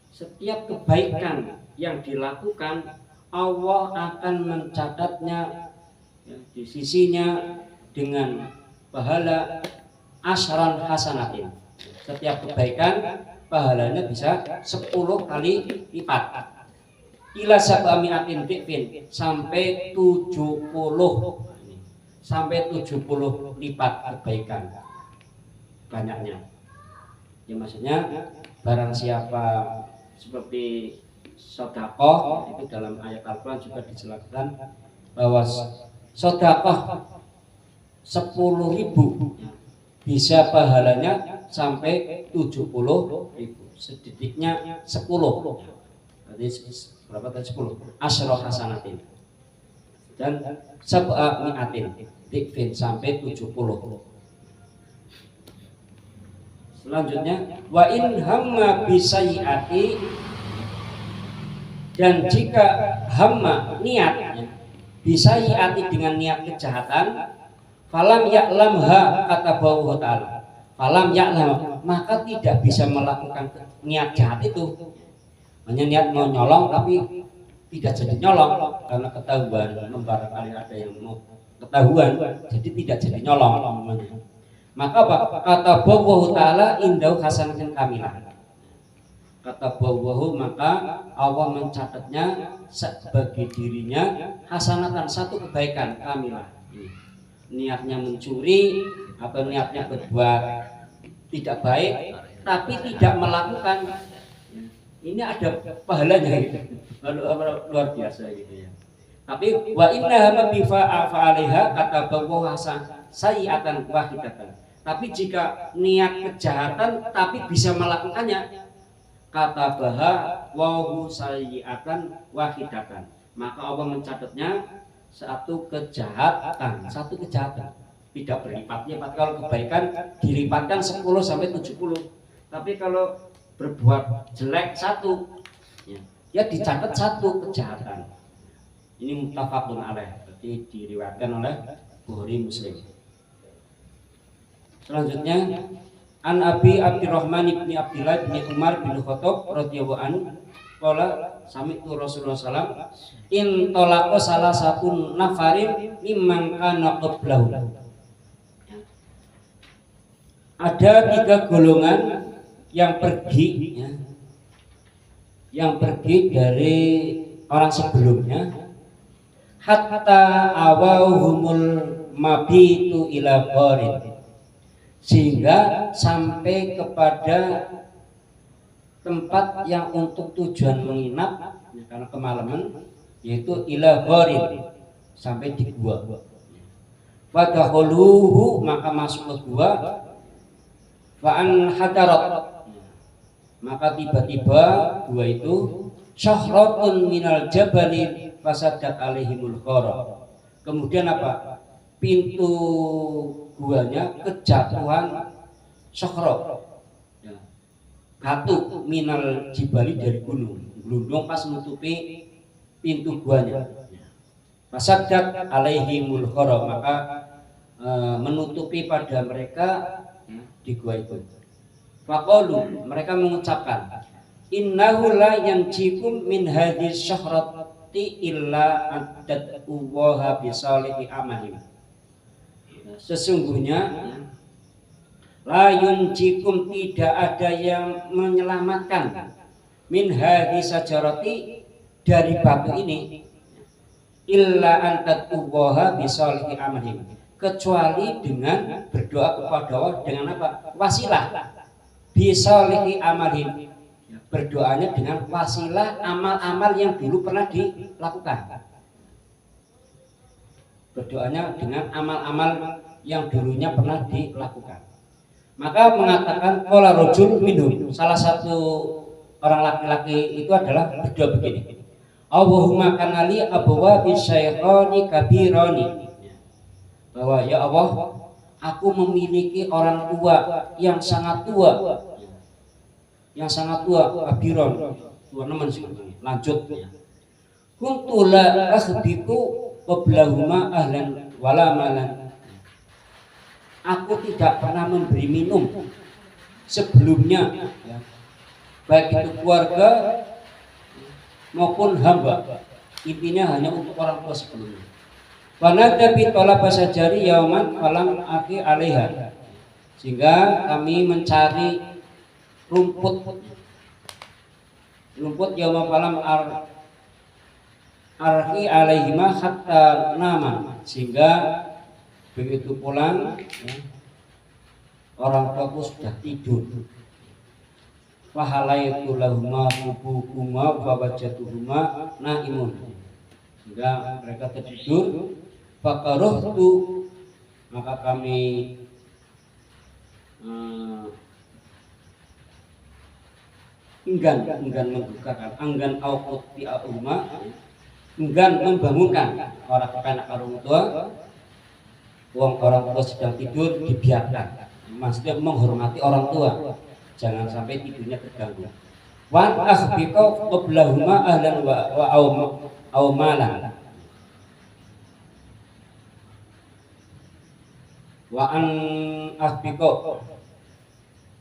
setiap kebaikan yang dilakukan Allah akan mencatatnya di sisinya dengan pahala asran hasanatin. Setiap kebaikan pahalanya bisa 10 kali lipat. Ila sab'ami'atin dikfin sampai 70 lipat kebaikan banyaknya. Ya maksudnya barang siapa seperti sedekah itu dalam ayat Al-Quran juga dijelaskan bahwa sedekah 10.000 bisa pahalanya sampai 70.000, sedikitnya 10. Berarti berapa tadi 10? Asyraf hasanatin. Dan sab'ami'atin dikfin sampai 70. Selanjutnya wa in hamma bisayiati, dan jika hamma niatnya bisayiati dengan niat kejahatan, falam ya'lamha kata bawah ta'ala, falam ya'lam maka tidak bisa melakukan niat jahat itu. Hanya niat mau nyolong tapi tidak jadi nyolong karena ketahuan, barangkali ada yang mau ketahuan jadi tidak jadi nyolong. Maka apa? Kata bawah ta'ala indahu hasanatun kamilah. Kata bawahu maka Allah mencatatnya sebagai dirinya hasanatan, satu kebaikan kamilah. Niatnya mencuri atau niatnya berbuat tidak baik tapi tidak melakukan, ini ada pahalanya gitu. Luar biasa gitu ya. Tapi wa inna bi fa'alaiha kata bawahu hasan sayiatan wahidatan. Tapi jika niat kejahatan tapi bisa melakukannya, kata baha wahu sayiatan wahidatan, maka Allah mencatatnya satu kejahatan, tidak berlipat-lipat. Kalau kebaikan dilipatkan 10 sampai 70, tapi kalau berbuat jelek satu ya dicatat satu kejahatan. Ini muttafaqun alaih, berarti diriwayatkan oleh Bukhari Muslim. Selanjutnya An Abi Abdurrahman ibni Abdillah bin Umar bin Khattab radhiyallahu anhu qala sami'tu Rasulullah sallam in talaqa salah satu nafarin mimman kana qablahu. Ada 3 golongan yang pergi ya, yang pergi dari orang sebelumnya, hatta awahumul mabitu ila qarin, sehingga sampai kepada tempat yang untuk tujuan menginap ya, karena kemalaman, yaitu ila gharin, sampai di gua. Fadahuluhu maka masuk ke gua, fa'an hadarat maka tiba-tiba gua itu syahratun minal jabali fasadat alaihimul ghara. Kemudian apa? Pintu guanya kejatuhan syahrat ya, batu minal jibali dari gunung, gelundung pas menutupi pintu guanya. Fasadat alaihimul ghara maka menutupi pada mereka di gua itu. Faqalu mereka mengucapkan innahu la yanjikum min hadhihi syahrati illa addatullaha bisalihi amalihim. Sesungguhnya la yunjikum tidak ada yang menyelamatkan min hadhihi syajarati dari batu ini illa addatullaha bisalihi amalihim, kecuali dengan berdoa kepada Allah dengan apa? Wasilah bisalihi amalihim, berdoanya dengan wasilah amal-amal yang dulu pernah dilakukan. Berdoanya dengan amal-amal yang dulunya pernah dilakukan. Maka mengatakan qala rajul minhum, salah satu orang laki-laki itu adalah berdoa begini. Allahumma kanali abwa bisyaikhani kabirani. Bahwa ya Allah, aku memiliki orang tua yang sangat tua. Yang sangat tua, kabiron. Tua nemen sih. Lanjut. Kuntu la akhbiku qablahuma ahlan wala malan. Aku tidak pernah memberi minum sebelumnya, ya, baik itu keluarga maupun hamba. Intinya hanya untuk orang tua sebelumnya. Wanada bi talaba sajari yauman falam aki alaiha. Sehingga kami mencari rumput yauman falam arki alaihima hatta nama, sehingga begitu pulang, ya, orang tuaku sudah tidur. Fahalaitu lahuma hubukuma wabajatuhuma naimun, sehingga mereka tertidur. Fakarohtu, maka kami enggan membukakan, enggan aukut ti'a'uma, enggan membangunkan orang tua. Orang tua sedang tidur dibiarkan, maksudnya menghormati orang tua, jangan sampai tidurnya terganggu. Wan akhbika qablahuma ahlan wa aumalan. Wa an akhbika,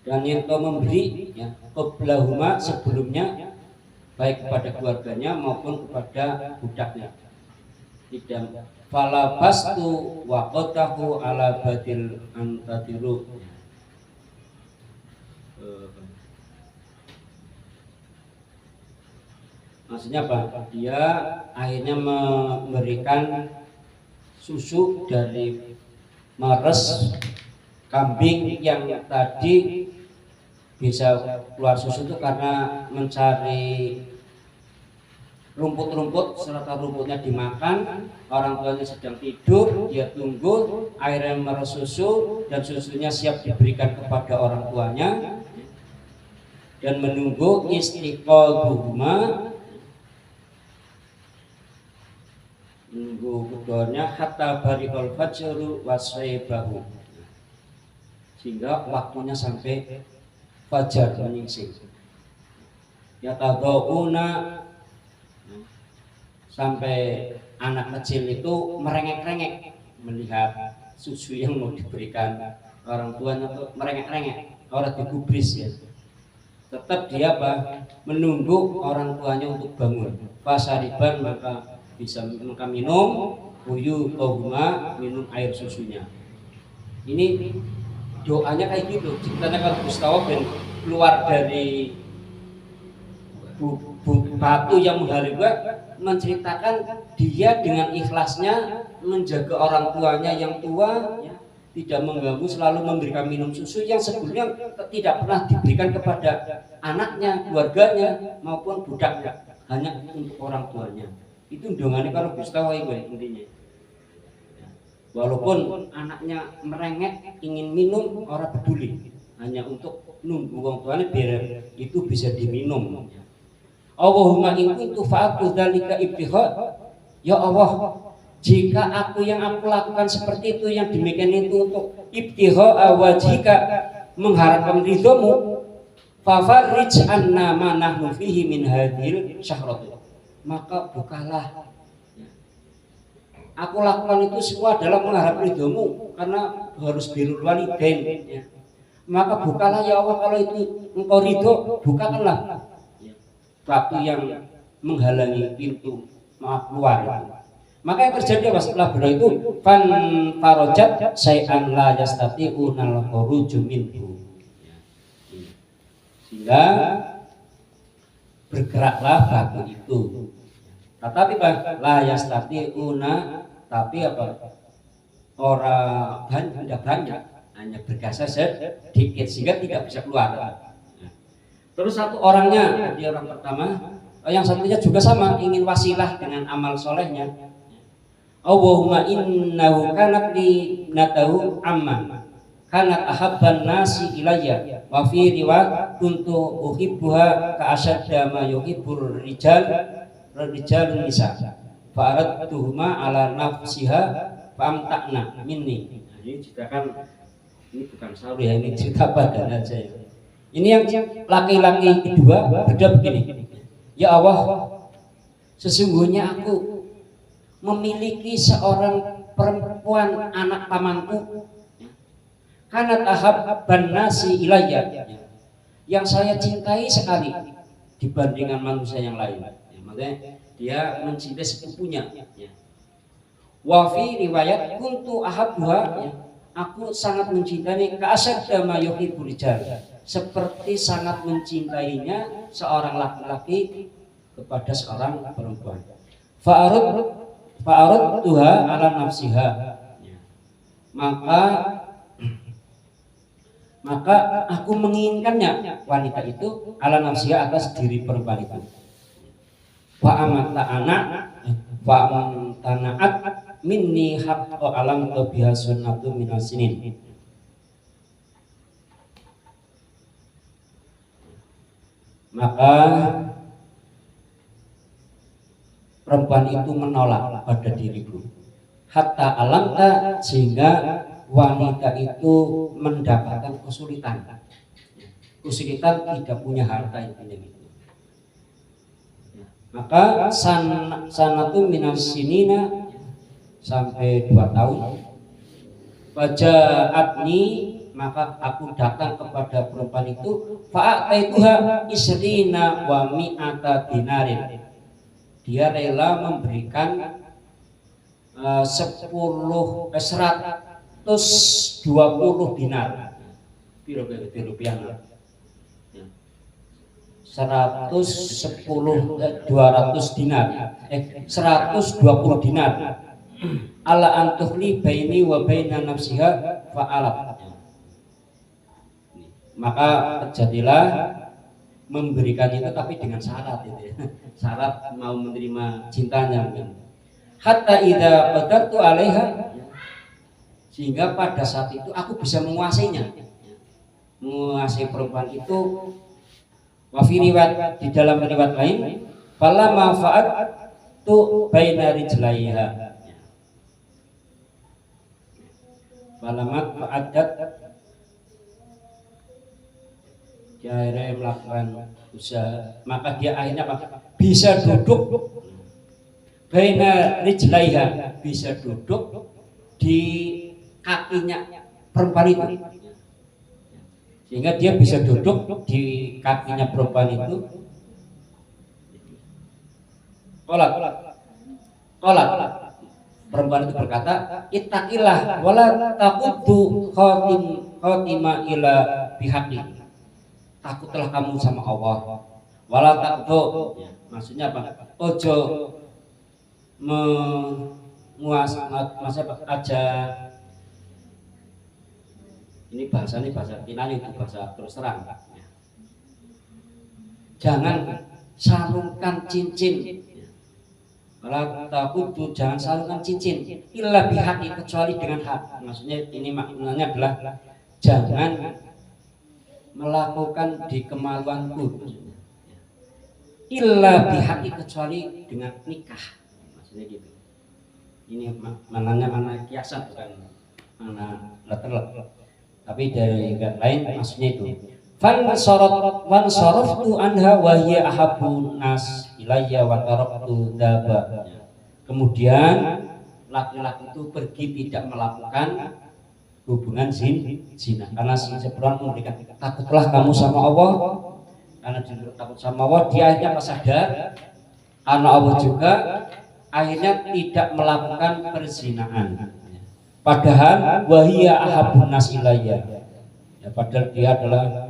dan yang kau memberi, ya, qablahuma sebelumnya, baik kepada keluarganya maupun kepada budaknya. Tidak falabastu wa qatahu ala badil antadiru. Maksudnya apa? Dia akhirnya memberikan susu dari meres kambing yang tadi bisa keluar susu itu karena mencari rumput-rumput, serta rumputnya dimakan, orang tuanya sedang tidur, dia tunggu airnya meres susu dan susunya siap diberikan kepada orang tuanya, dan menunggu istiqohuma, menunggu keduanya hatta barikal fajru wasaibahu, sehingga waktunya sampai fajar menyingsing. Ya tadawuna, sampai anak kecil itu merengek-rengek melihat susu yang mau diberikan orang tuanya, tuh merengek-rengek, orang digubris, ya. Tetap dia apa? Menunggu orang tuanya untuk bangun. Fasariban, maka minum, uyu kohuma, minum air susunya. Ini doanya kayak gitu. Ceritanya kalau Gustawa ben keluar dari batu yang menghalimnya, menceritakan dia dengan ikhlasnya menjaga orang tuanya yang tua, ya, tidak mengganggu, selalu memberikan minum susu yang sebelumnya tidak pernah diberikan kepada anaknya, keluarganya maupun budaknya, hanya untuk orang tuanya. Itu dongannya kalau Gustawa itu intinya. Walaupun anaknya merengek ingin minum, orang peduli, hanya untuk nunggu orang tuanya biar itu bisa diminum. Allahumma in kuntu fa'altu dzalika ibtigha, ya Allah, jika yang aku lakukan seperti itu, yang demikian itu untuk ibtigha wajhika, mengharapkan ridhomu, fafarrij anna ma nahnu fihi min hadhil syahrati, maka bukalah. Aku lakukan itu semua adalah mengharap ridhomu, karena harus birrul walidain, ya. Maka bukalah ya Allah, kalau itu engkau ridho, bukakanlah batu yang menghalangi pintu maaf keluar. Maka yang terjadi setelah berdoa itu, fan farojat syai'an la yastati'u nal khuruju minhu, sehingga bergeraklah batu itu. Tetapi la yastati'una, tapi apa? Orang tidak banyak, hanya bergeser sedikit sehingga tidak bisa keluar. Terus satu orangnya, dia orang pertama, yang satunya juga sama, ingin wasilah dengan amal solehnya. Allahumma innahu kanat li natahu amman kanat ahabban nasi ilayya wa fi riwayat kuntu uhibbuha ka asyadda ma yuhibbur rijal nisa fa aradtuhuma ala nafsiha fa amtakna minni. Ini ceritakan, ini bukan sawi ya, ini cerita badan aja ya. Ini yang laki-laki kedua berdoa begini, ya Allah, sesungguhnya aku memiliki seorang perempuan anak pamanku, karena tahabban nasi ilayya, yang saya cintai sekali dibandingkan manusia yang lain. Maksudnya dia mencintai sepupunya. Wa fi riwayat kuntu ahabbuha, aku sangat mencintai ka'asyadda ma yuhibbur rijal, seperti sangat mencintainya seorang laki-laki kepada seorang perempuan. Fa'arud tuha ala nafsiha, maka aku menginginkannya wanita itu ala nafsiha atas diri perempuan itu. Fa'amtanaat minni haqqo alam biha sunnatu minasinin. Maka perempuan itu menolak pada diriku, hatta alamta, sehingga wanita itu mendapatkan kesulitan tidak punya harta itu. Maka sanatu minasinina, sampai 2 tahun. Fajaatni, maka aku datang kepada perempuan itu, fa'ataituha isrina wa mi'ata dinarin. Dia rela memberikan 120 dinar. Piro rupiah? 200 dinar. 120 dinar. Ala antuhli baini wa baina nafsiha fa'alat. Maka terjadilah memberikan itu, tapi dengan syarat itu ya. Syarat mau menerima cintanya. Hatta idza qadartu 'alaiha, sehingga pada saat itu aku bisa menguasainya. Menguasai perempuan itu. Wa fi riwayat, di dalam riwayat lain, fala manfaat tu baina rijlaiha. Falamat fa'adat, dia akhirnya melakukan usaha, maka dia akhirnya bisa duduk baina rijlaiha, bisa duduk di kakinya perempuan itu, sehingga dia bisa duduk di kakinya perempuan itu. Kolak perempuan itu berkata, ittaqillah wala taquddu khatima ila bihaqi. Takutlah kamu sama Allah. Wala taquddu, maksudnya apa? Ojo masa aja. Ini bahasa Kinani, itu bahasa terus terang. Jangan sarungkan cincin. Wala taquddu, jangan sarungkan cincin illa bihaqi, kecuali dengan hak. Maksudnya ini maknanya adalah jangan melakukan di kemaluanku illa bihaqi, kecuali dengan nikah. Maksudnya gitu. Ini maknanya mana kiasan, bukan mana latar, tapi dari lain maksudnya itu. Fan saraftu anha wa hiya ahabbun nas ilayya wa taraktu daba. Kemudian laki-laki itu pergi tidak melakukan hubungan zina, karena si seberang memberikan, takutlah kamu sama Allah. Karena dia takut sama Allah, dia akhirnya sadar karena Allah juga, akhirnya tidak melakukan perzinaan. Padahal wahia ahabun nas ilayya, ya, padahal dia adalah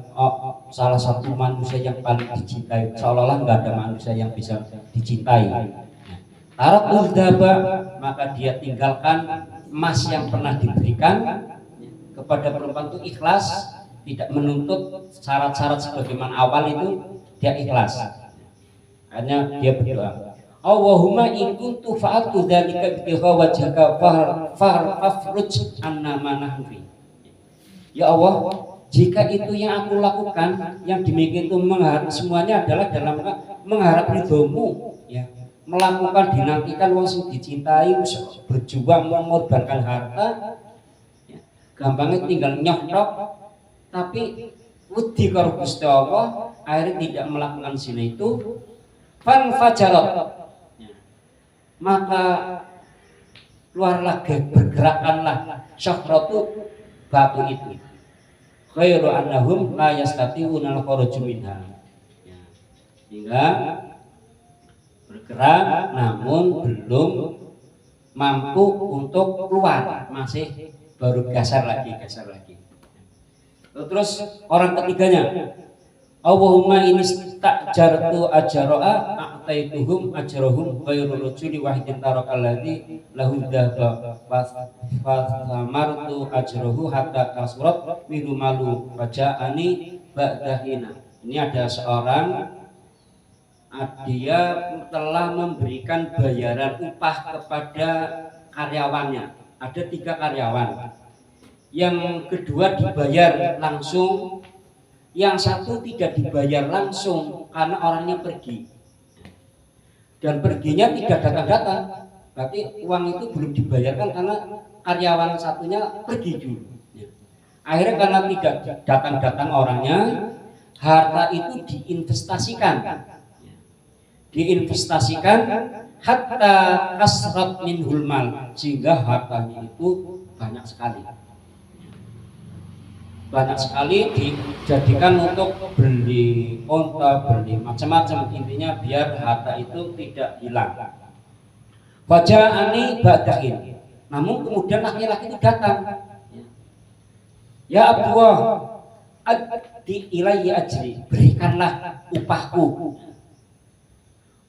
salah satu manusia yang paling dicintai. Seolah-olah nggak ada manusia yang bisa dicintai. Tarakul dzaba, maka dia tinggalkan emas yang pernah diberikan kepada perempuan itu, ikhlas, tidak menuntut syarat-syarat sebagaimana awal itu, dia ikhlas. Hanya dia berdoa, Allahumma in kuntu fa'altu dzalika bi wajhaka fafruj anna ma nahfi. Ya Allah, jika itu yang aku lakukan, yang demikian itu semuanya adalah dalam mengharap ridhomu, ya, melakukan dinantikan wong sing dicintai, berjuang mengorbankan harta, ya, gampangnya tinggal nyokrok, tapi wedi karo Gusti Allah, akhirnya tidak melakukan zina itu, fan fajarat, maka keluarlah bergerakkanlah syahrotu batu itu, khairu annahum la yastati'una al-khuruj minha, ya, hingga bergerak namun belum mampu untuk keluar, masih baru gasar lagi. Terus orang ketiganya, Allahumma ini takjartu ajara'a a'taituhum ajrahum ghairu rajuli wahidin tarakalladzi lahu dhaba fasamartu ajrahu hatta kasurat minhu malu raja'ani ba'dahina. Ini ada seorang, dia telah memberikan bayaran upah kepada karyawannya. Ada 3 karyawan, yang kedua dibayar langsung, yang satu tidak dibayar langsung karena orangnya pergi, dan perginya tidak datang-datang, berarti uang itu belum dibayarkan karena karyawan satunya pergi dulu. Akhirnya karena tidak datang-datang orangnya, harta itu diinvestasikan hatta kasrat minhul mal, sehingga hartanya itu banyak sekali dijadikan untuk beli onta, beli macam-macam, intinya biar harta itu tidak hilang. Faja'ani ba'dahin, namun kemudian laki-laki itu datang, ya Abdullah, addi ilayya ajri, berikanlah upahku.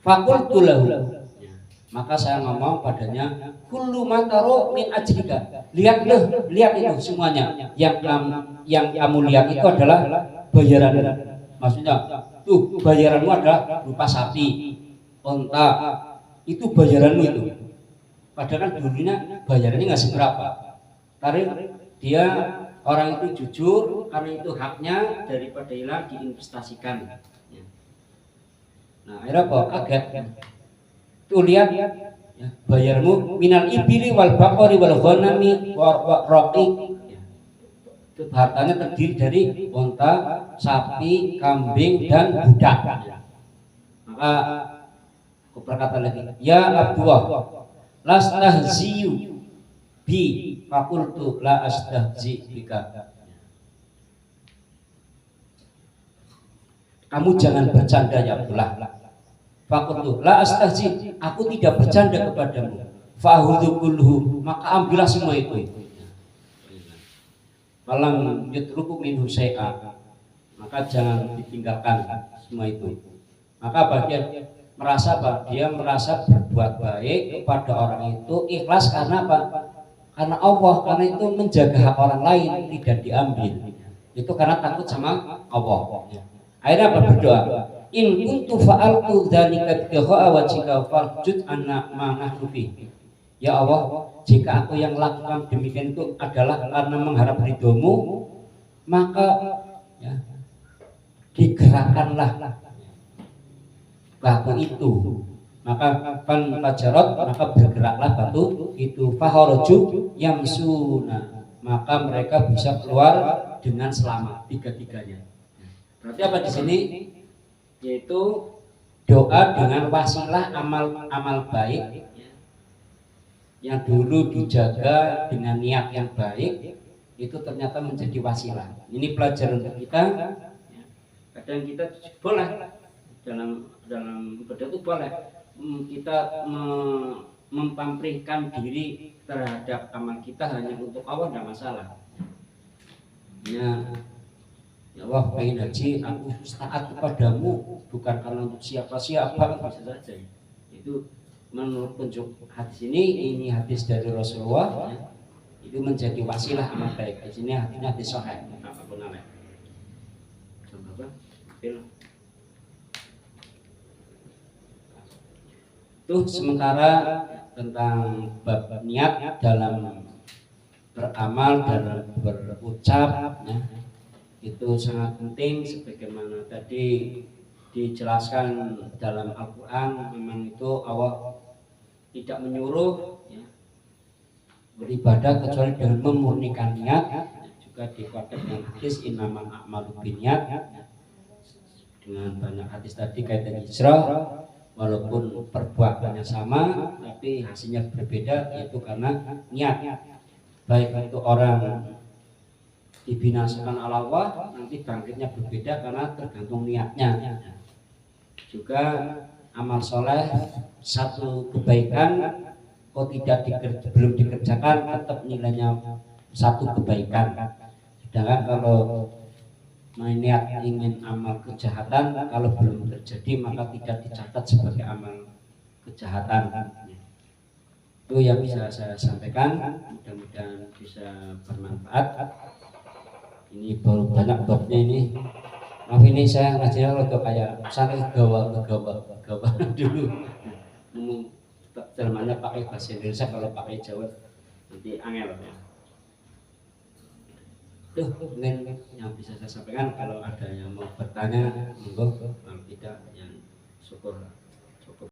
Fakultu lahu, maka saya ngomong padanya, kullu mataro min ajrika, lihat itu semuanya yang kamu lihat itu adalah bayaran. Maksudnya tuh bayaranmu adalah berupa sapi, onta, itu bayaranmu itu. Padahal kan dulunya bayarannya nggak seberapa, karena dia orang itu jujur, karena itu haknya, daripada hilang diinvestasikan. Nah akhirnya kok kaget, tuh lihat ya, bayarmu minal ibili wal baqari wal ghanami wa raqi, itu hartanya terdiri dari unta, sapi, kambing, dan budak. Maka aku berkata lagi, ya Abdullah, lastahziyu bi, fakultu la astahzi bika, kamu jangan bercanda ya Abdullah. Fakultu la astahzi, aku tidak bercanda kepadamu. Fa'khudhu kulluhu, maka ambillah semua itu. Falam yatruku minhu syai'a, maka jangan ditinggalkan semua itu. Maka bagian dia merasa berbuat baik kepada orang itu, ikhlas karena apa? Karena Allah, karena itu menjaga hak orang lain tidak diambil. Itu karena takut sama Allah. Akhirnya berdoa, in kuntu fa'altu dzalika bigha'a wajhika farjud anna ma nahnu fi. Ya Allah, jika aku yang lakukan demikian itu adalah karena mengharap ridhomu, maka ya, digerakkanlah batu itu. Maka fajarat, maka bergeraklah batu itu, faharaju yamsuna, maka mereka bisa keluar dengan selamat, tiga-tiganya. Berarti apa di sini? Yaitu doa dengan wasilah amal baik yang dulu dijaga dengan niat yang baik, itu ternyata menjadi wasilah. Ini pelajaran untuk kita. Kadang kita boleh dalam ibadah itu boleh kita mempamrihkan diri terhadap amal kita hanya untuk Allah, tidak masalah. Ya Allah, pengen haji, aku taat kepadamu bukan karena untuk siapa-siapa, bisa saja. Itu menurut penjuk hadis ini hadis dari Rasulullah, ya, itu menjadi wasilah amal baik. Di sini hadisnya hadis sahih, apapun namanya. Itu sementara tentang bab niat dalam beramal dan berucap ya, itu sangat penting sebagaimana tadi dijelaskan dalam Al-Quran. Memang itu Allah tidak menyuruh ya, beribadah kecuali dengan memurnikan niat. Juga dikuatkan dengan hadis innamal a'malu binniyat, dengan banyak hadis tadi kaitan hijrah, walaupun perbuatannya sama tapi hasilnya berbeda, yaitu karena niat. Baik itu orang dibinasakan Allah, nanti bangkitnya berbeda karena tergantung niatnya. Juga amal soleh, satu kebaikan kok belum dikerjakan tetap nilainya satu kebaikan. Sedangkan kalau niat ingin amal kejahatan, kalau belum terjadi maka tidak dicatat sebagai amal kejahatan. Itu yang bisa saya sampaikan, mudah-mudahan bisa bermanfaat. Ini baru banyak babnya ini. Maaf ini saya ngajarnya untuk kayak sampai gawa dulu. Terjemahannya pakai bahasa Indonesia, kalau pakai Jawa nanti angel ya. Tuh mungkin yang bisa saya sampaikan. Kalau ada yang mau bertanya monggo, kalau tidak yang syukur.